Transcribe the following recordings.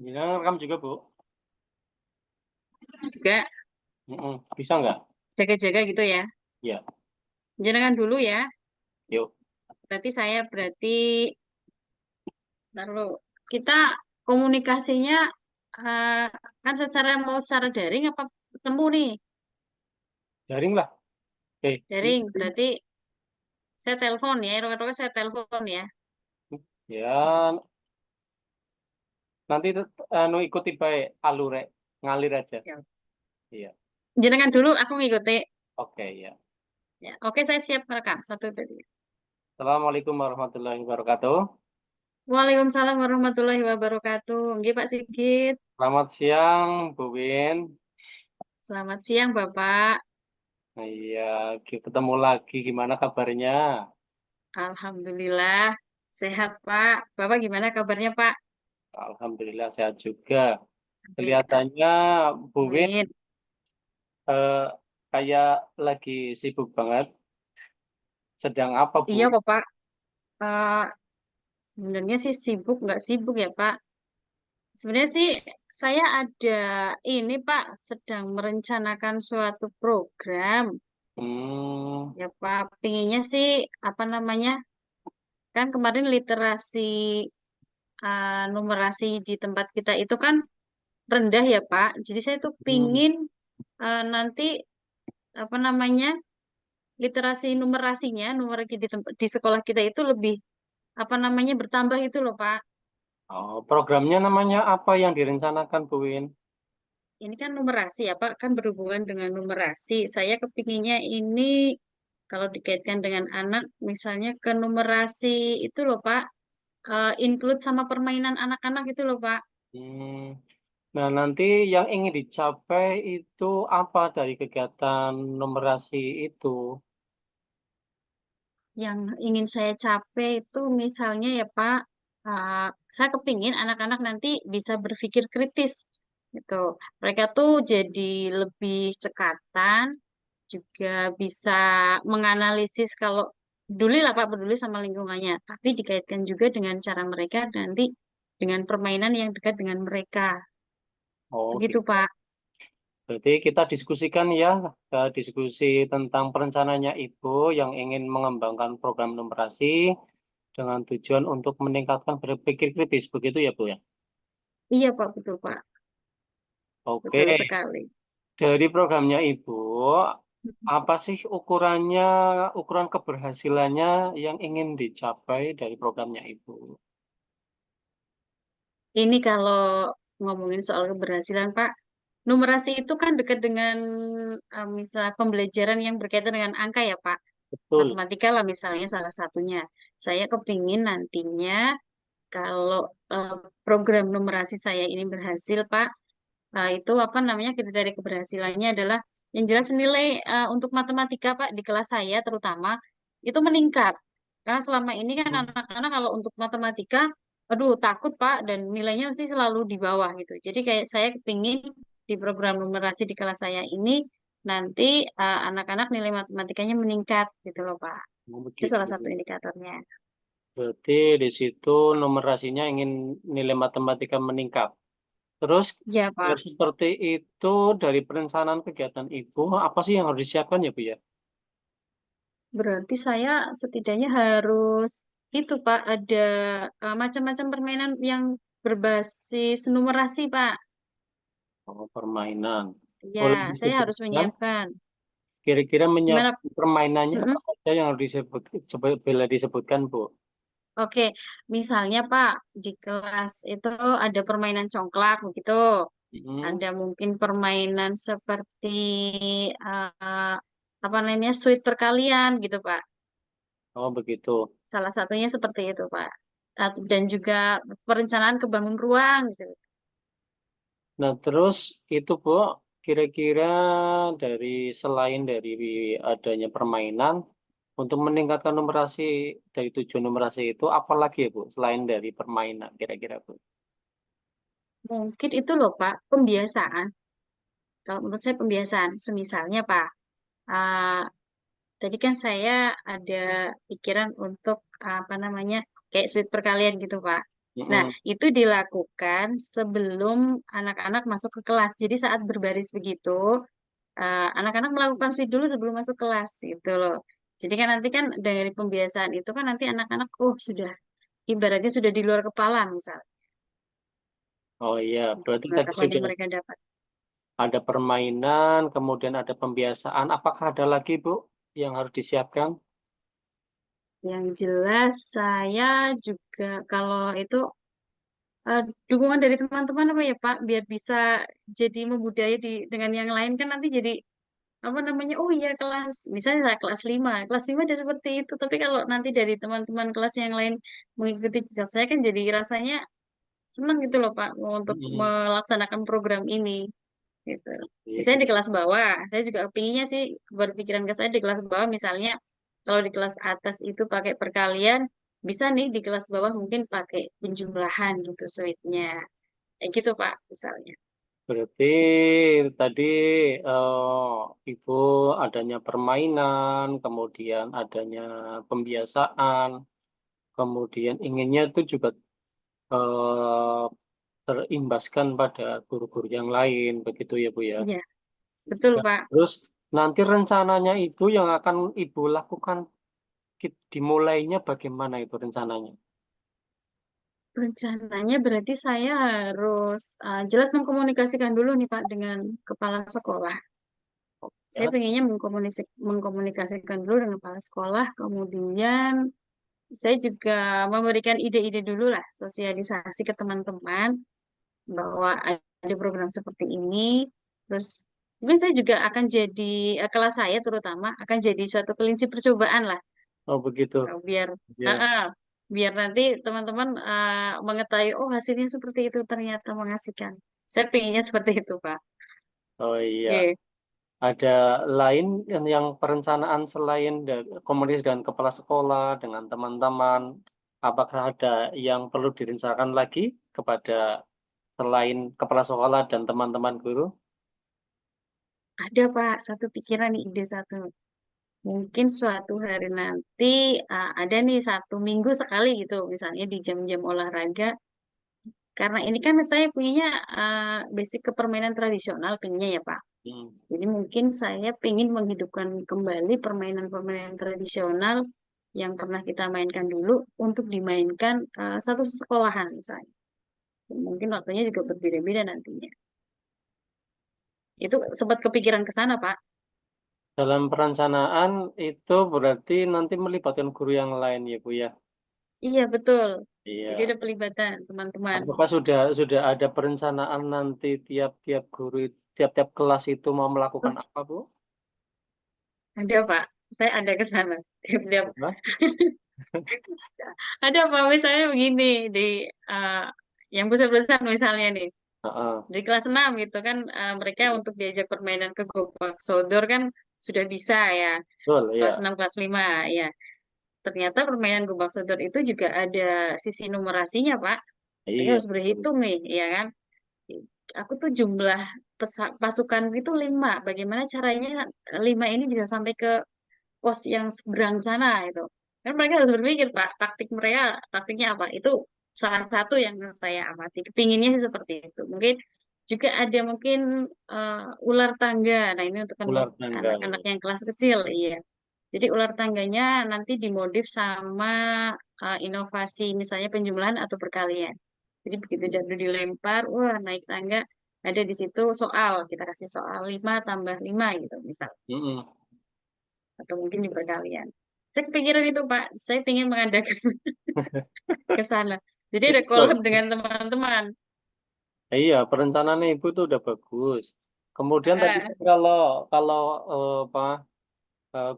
Ya, rekam juga, Bu. Juga Bisa nggak? jaga-jaga gitu ya. Ya, Jenengan dulu ya. yuk. Berarti taruh kita komunikasinya eh, kan secara daring apa ketemu nih? Daring lah. Oke. Daring. Berarti saya telepon ya. Roka-roka saya telepon ya. Ya, nanti ikuti baik alur ngalir aja. Ya. Iya. Jenengan dulu, aku ngikuti. Oke, ya. Ya. Oke, saya siap merekam. Satu, dua, tiga. Assalamualaikum warahmatullahi wabarakatuh. Waalaikumsalam warahmatullahi wabarakatuh. Nggih, Pak Sigit. Selamat siang, Bu Win. Selamat siang, Bapak. Iya, ketemu lagi. Gimana kabarnya? Alhamdulillah. Sehat, Pak. Bapak gimana kabarnya, Pak? Alhamdulillah sehat juga. Amin. Kelihatannya Bu Win Amin. eh, kayak lagi sibuk banget. Sedang apa, Iya Bu? kok, Pak. Eh, Sebenarnya sih sibuk, nggak sibuk ya, Pak. Sebenarnya sih saya ada ini, Pak, sedang merencanakan suatu program. Hmm, Ya, Pak. Pinginnya sih, apa namanya, kan kemarin literasi numerasi di tempat kita itu kan rendah ya, Pak. Jadi saya tuh hmm. pingin nanti, apa namanya, literasi numerasinya, numerasi di sekolah kita itu lebih, apa namanya, bertambah itu loh, Pak. Oh, programnya namanya apa yang direncanakan, Bu Win? Ini kan numerasi ya Pak, kan berhubungan dengan numerasi. Saya kepinginnya ini kalau dikaitkan dengan anak, misalnya ke numerasi itu loh Pak, include sama permainan anak-anak itu loh Pak. Hmm. Nah, nanti yang ingin dicapai itu apa dari kegiatan numerasi itu? Yang ingin saya capai itu misalnya ya Pak, saya kepingin anak-anak nanti bisa berpikir kritis gitu. Mereka tuh jadi lebih cekatan, juga bisa menganalisis kalau peduli lah Pak, peduli sama lingkungannya, tapi dikaitkan juga dengan cara mereka nanti dengan permainan yang dekat dengan mereka. Oh, Begitu gitu. Pak. Berarti kita diskusikan ya, diskusi tentang perencanaannya Ibu yang ingin mengembangkan program numerasi dengan tujuan untuk meningkatkan berpikir kritis, begitu ya, Bu ya? Iya Pak, betul Pak. Oke, Betul sekali. dari programnya Ibu, apa sih ukurannya, ukuran keberhasilannya yang ingin dicapai dari programnya Ibu? Ini kalau ngomongin soal keberhasilan Pak, numerasi itu kan dekat dengan misal pembelajaran yang berkaitan dengan angka ya Pak. Betul. Matematika lah misalnya salah satunya. Saya kepingin nantinya kalau program numerasi saya ini berhasil, Pak, itu apa namanya kriteria keberhasilannya adalah yang jelas nilai untuk matematika, Pak, di kelas saya terutama itu meningkat. Karena selama ini kan anak-anak kalau untuk matematika, aduh takut, Pak, dan nilainya sih selalu di bawah gitu. Jadi kayak saya kepingin di program numerasi di kelas saya ini nanti anak-anak nilai matematikanya meningkat gitu loh, Pak. Oh, Itu begitu. salah satu indikatornya. Berarti di situ numerasinya ingin nilai matematika meningkat. Terus Ya, biar Pak. seperti itu dari perencanaan kegiatan Ibu, apa sih yang harus disiapkan ya, Bu ya? Berarti saya setidaknya harus itu, Pak, ada macam-macam permainan yang berbasis numerasi, Pak. Oh, permainan. Ya, Boleh saya harus disebutkan menyiapkan. kira-kira Gimana? menyiapkan permainannya apa Mm-mm. saja yang harus disebut, coba bila disebutkan, Bu? Oke, misalnya Pak, di kelas itu ada permainan congklak begitu. Hmm. Ada mungkin permainan seperti eh, apa namanya, suit perkalian gitu, Pak. Oh, begitu. Salah satunya seperti itu, Pak. Dan juga perencanaan kebangun ruang gitu. Nah, terus itu, Bu, kira-kira dari selain dari adanya permainan, untuk meningkatkan numerasi dari tujuan numerasi itu, apa lagi ya, Bu, selain dari permainan, kira-kira, Bu? Mungkin itu loh Pak, pembiasaan. Kalau menurut saya pembiasaan, semisalnya Pak, ah, tadi kan saya ada pikiran untuk apa namanya, kayak sweet perkalian gitu Pak. Nah, Mm-mm. itu dilakukan sebelum anak-anak masuk ke kelas. Jadi saat berbaris begitu, anak-anak melakukan sweet dulu sebelum masuk kelas gitu loh. Jadi kan nanti kan dari pembiasaan itu kan nanti anak-anak oh sudah ibaratnya sudah di luar kepala misal Oh iya, berarti tadi pengetahuan sudah yang mereka dapat. ada permainan, kemudian ada pembiasaan. Apakah ada lagi, Bu, yang harus disiapkan? Yang jelas saya juga kalau itu dukungan dari teman-teman apa ya Pak, biar bisa jadi membudaya dengan yang lain kan nanti jadi apa namanya, oh iya kelas, misalnya saya kelas 5 udah seperti itu, tapi kalau nanti dari teman-teman kelas yang lain mengikuti jejak saya kan jadi rasanya senang gitu loh Pak untuk Mm-mm. melaksanakan program ini gitu. Iya, Misalnya di kelas bawah, saya juga pinginnya sih berpikiran ke saya di kelas bawah misalnya kalau di kelas atas itu pakai perkalian, bisa nih di kelas bawah mungkin pakai penjumlahan gitu sweetnya. Kayak gitu Pak misalnya. berarti tadi Ibu adanya permainan, kemudian adanya pembiasaan, kemudian inginnya itu juga eh, terimbaskan pada guru-guru yang lain, begitu ya Bu ya. Iya, betul Ya. Pak. Terus nanti rencananya Ibu yang akan Ibu lakukan dimulainya bagaimana itu rencananya? Rencananya berarti saya harus jelas mengkomunikasikan dulu nih Pak dengan kepala sekolah. Saya Ya. pengennya mengkomunikasikan dulu dengan kepala sekolah, kemudian saya juga memberikan ide-ide dulu lah, sosialisasi ke teman-teman bahwa ada program seperti ini. Terus mungkin saya juga akan jadi, kelas saya terutama akan jadi suatu kelinci percobaan lah. Oh begitu. Biar Ya. biar nanti teman-teman mengetahui oh hasilnya seperti itu ternyata mengasihkan. Saya pengennya seperti itu, Pak. Oh iya. Oke. Ada lain yang perencanaan selain dari komunikasi dengan kepala sekolah, dengan teman-teman, apakah ada yang perlu direncanakan lagi kepada selain kepala sekolah dan teman-teman guru? Ada Pak, satu pikiran nih, ide satu. Mungkin suatu hari nanti ada nih 1 minggu sekali gitu, misalnya di jam-jam olahraga. Karena ini kan saya punyanya basic kepermainan tradisional, pengennya ya Pak. Hmm. Jadi mungkin saya ingin menghidupkan kembali permainan-permainan tradisional yang pernah kita mainkan dulu untuk dimainkan satu sekolahan misalnya. Mungkin waktunya juga berbeda-beda nantinya. Itu sempat kepikiran ke sana, Pak. Dalam perencanaan itu berarti nanti melibatkan guru yang lain ya Bu ya? Iya, betul. Jadi Iya. ada pelibatan teman-teman. Apakah sudah ada perencanaan nanti tiap-tiap guru, tiap-tiap kelas itu mau melakukan Oh, apa Bu? ada, Pak. Saya ada ke sana. Tiap-tiap Apa? ada Pak, misalnya begini di eh, yang besar-besar misalnya nih. Heeh. Di kelas 6 gitu kan mereka untuk diajak permainan ke gobak sodor kan sudah bisa ya. Betul, Kelas ya. 6 kelas 5 ya. Ternyata permainan gobak sodor itu juga ada sisi numerasinya, Pak. Mereka Iya, harus betul. berhitung nih, ya kan? Aku tuh jumlah pasukan itu 5. Bagaimana caranya 5 ini bisa sampai ke pos yang seberang sana itu. Kan mereka harus berpikir, Pak, taktiknya apa? Itu salah satu yang saya amati. Kepinginnya sih seperti itu. Mungkin juga ada mungkin ular tangga. Nah, ini untuk Ular tangga. anak-anak yang kelas kecil, iya. Jadi ular tangganya nanti dimodif sama inovasi misalnya penjumlahan atau perkalian. Jadi begitu dadu dilempar, wah naik tangga, ada di situ soal. Kita kasih soal 5 tambah 5 gitu misal. Mm-mm. Atau mungkin di perkalian. Saya kepikiran itu Pak, saya ingin mengadakan ke sana. Jadi ada Itu kolab dengan bagus. teman-teman. Iya, perencanaannya Ibu itu udah bagus. Kemudian tadi Ah, kan kalau apa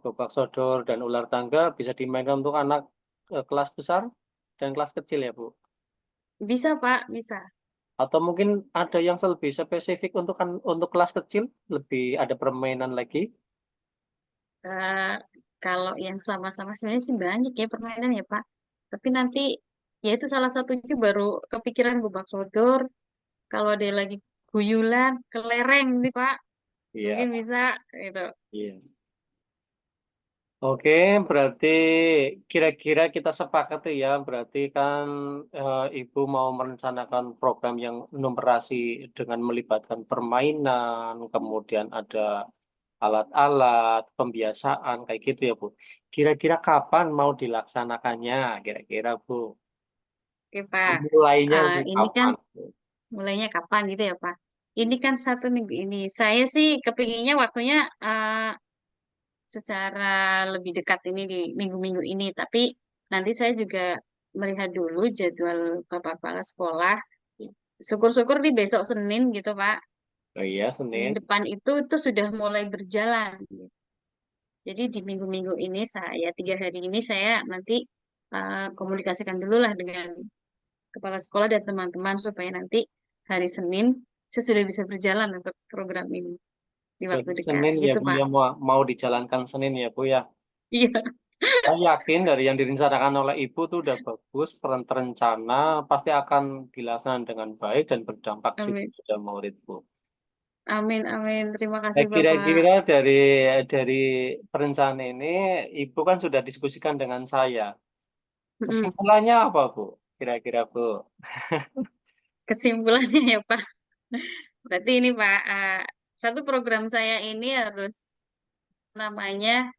gobak sodor dan ular tangga bisa dimainkan untuk anak kelas besar dan kelas kecil ya, Bu. bisa Pak, bisa. Atau mungkin ada yang lebih spesifik untuk kelas kecil, lebih ada permainan lagi. Eh, kalau yang sama-sama sebenarnya sih banyak ya permainan ya Pak. Tapi nanti ya itu salah satunya baru kepikiran gobak sodor. Kalau ada lagi guyulan, kelereng nih Pak, mungkin Iya, bisa gitu. iya. Oke, berarti kira-kira kita sepakat tuh ya, berarti kan Ibu mau merencanakan program yang numerasi dengan melibatkan permainan, kemudian ada alat-alat, pembiasaan, kayak gitu ya, Bu. Kira-kira kapan mau dilaksanakannya, kira-kira, Bu? Oke, Pak. Mulainya Eh, untuk ini kan kapan, Bu? mulainya kapan gitu ya, Pak? Ini kan 1 minggu ini. Saya sih kepinginnya waktunya secara lebih dekat ini di minggu-minggu ini. Tapi nanti saya juga melihat dulu jadwal Bapak Kepala Sekolah. Syukur-syukur di besok Senin gitu, Pak. Oh iya, Senin Senin. depan itu sudah mulai berjalan. Jadi di minggu-minggu ini saya 3 hari ini saya nanti komunikasikan dulu lah dengan kepala sekolah dan teman-teman supaya nanti hari Senin saya sudah bisa berjalan untuk program ini di waktu Berarti dekat. Senin ya, Gitu, Bu, Pak. ya mau dijalankan Senin ya, Bu, ya. Iya, Saya yakin dari yang direncanakan oleh Ibu itu udah bagus, terencana, pasti akan dilaksanakan dengan baik dan berdampak juga amin. pada murid, Bu. Amin, amin. Terima Nah, kasih, Bapak. kira-kira dari perencanaan ini, Ibu kan sudah diskusikan dengan saya. Mm-mm. Kesimpulannya apa, Bu? Kira-kira, Bu? Kesimpulannya ya, Pak. Berarti ini, Pak, satu program saya ini harus namanya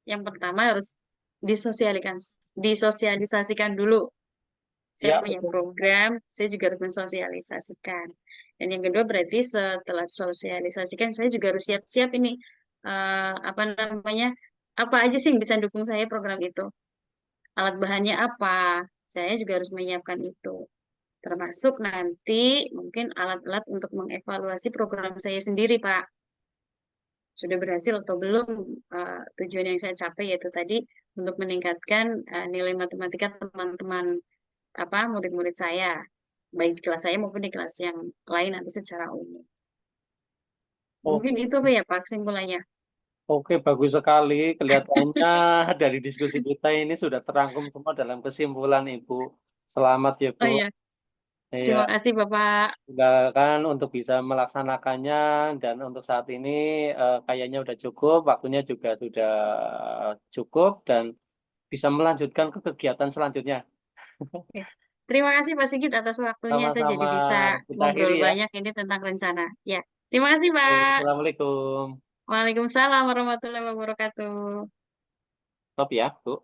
yang pertama harus disosialisasikan dulu. Saya Ya, punya betul. program, saya juga harus mensosialisasikan. Dan yang kedua berarti setelah sosialisasikan, saya juga harus siap-siap ini apa namanya, apa aja sih yang bisa dukung saya program itu. Alat bahannya apa? Saya juga harus menyiapkan itu. Termasuk nanti mungkin alat-alat untuk mengevaluasi program saya sendiri, Pak. Sudah berhasil atau belum tujuan yang saya capai yaitu tadi untuk meningkatkan nilai matematika teman-teman apa murid-murid saya, baik di kelas saya maupun di kelas yang lain nanti secara umum. Mungkin Oke, itu apa ya Pak kesimpulannya? oke, bagus sekali. Kelihatannya dari diskusi kita ini sudah terangkum semua dalam kesimpulan, Ibu. Selamat ya, Bu. Oh iya, Iya. terima kasih Bapak. Silakan untuk bisa melaksanakannya dan untuk saat ini kayaknya udah cukup, waktunya juga sudah cukup dan bisa melanjutkan ke kegiatan selanjutnya. Oke. Terima kasih Pak Sigit atas waktunya. Saya jadi Sama-sama bisa kita ngobrol akhiri ya. banyak ini tentang rencana. Ya, terima kasih Oke, Pak. Assalamualaikum. Waalaikumsalam warahmatullahi wabarakatuh. Stop ya, Bu.